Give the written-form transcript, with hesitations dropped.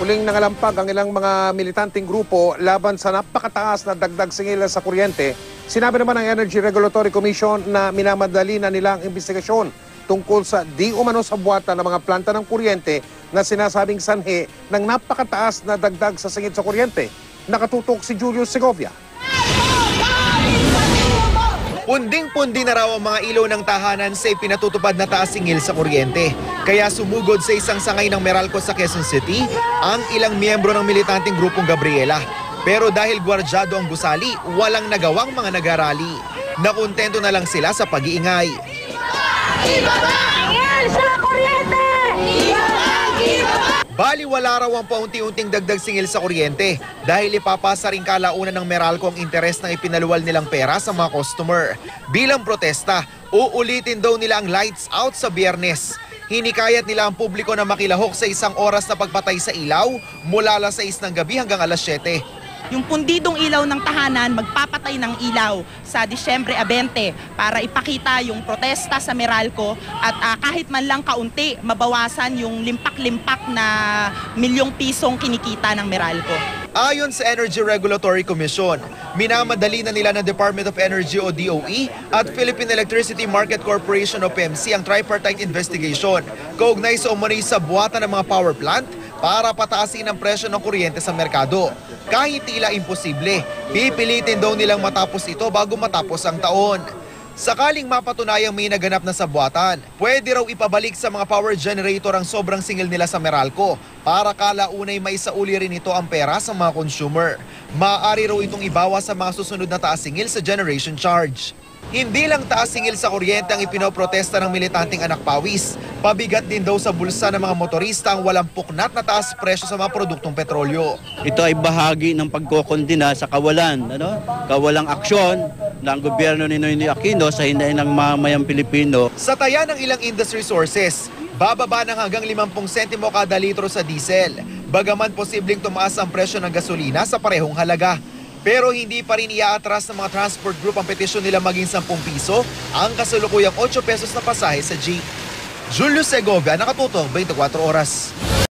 Muling nangalampag ang ilang mga militanteng grupo laban sa napakataas na dagdag singil sa kuryente. Sinabi naman ng Energy Regulatory Commission na minamadali na nila ang investigasyon tungkol sa di umano sa buwatan ng mga planta ng kuryente na sinasabing sanhi ng napakataas na dagdag sa singil sa kuryente. Nakatutok si Julius Segovia. Punding-pundi na raw ang mga ilaw ng tahanan sa ipinatutupad na taas singil sa kuryente. Kaya sumugod sa isang sangay ng Meralco sa Quezon City ang ilang miyembro ng militanteng grupong Gabriela. Pero dahil gwardyado ang gusali, walang nagawang mga nagarali. Nakontento na lang sila sa pag-iingay. Baliwala raw ang paunti-unting dagdag singil sa kuryente dahil ipapasa rin kalaunan ng Meralco ang interes ng ipinaluwal nilang pera sa mga customer. Bilang protesta, uulitin daw nila ang lights out sa Biyernes. Hinikayat nila ang publiko na makilahok sa isang oras na pagpatay sa ilaw mula alas 6 ng gabi hanggang alas 7. Yung pundidong ilaw ng tahanan magpapatay ng ilaw sa Disyembre 20 para ipakita yung protesta sa Meralco at kahit man lang kaunti mabawasan yung limpak-limpak na milyong pisong kinikita ng Meralco. Ayon sa Energy Regulatory Commission, minamadali na nila ng Department of Energy o DOE at Philippine Electricity Market Corporation o PEMC ang tripartite investigation kaugnay sa umano'y sa buwatan ng mga power plant para pataasin ang presyo ng kuryente sa merkado. Kahit tila imposible, pipilitin daw nilang matapos ito bago matapos ang taon. Sakaling mapatunayang may naganap na sabuatan, pwede raw ipabalik sa mga power generator ang sobrang singil nila sa Meralco para kalaunay maisauli rin ito ang pera sa mga consumer. Maaari raw itong ibawas sa mga susunod na taas singil sa generation charge. Hindi lang taas singil sa kuryente ang ipinoprotesta ng militanteng Anak Pawis. Pabigat din daw sa bulsa ng mga motorista ang walang puknat na taas presyo sa mga produktong petrolyo. Ito ay bahagi ng pagkokondina sa kawalan, kawalang aksyon ng gobyerno ni Noynoy Aquino sa hindain ng mamayang Pilipino. Sa taya ng ilang industry sources, bababa ng hanggang 50 sentimo kada litro sa diesel. Bagaman posibleng tumaas ang presyo ng gasolina sa parehong halaga. Pero hindi pa rin iaatras ng mga transport group ang petisyon nila maging 10 piso ang kasalukuyang 8 pesos na pasahe sa jeep. Julius Segovia, nakatutok 24 oras.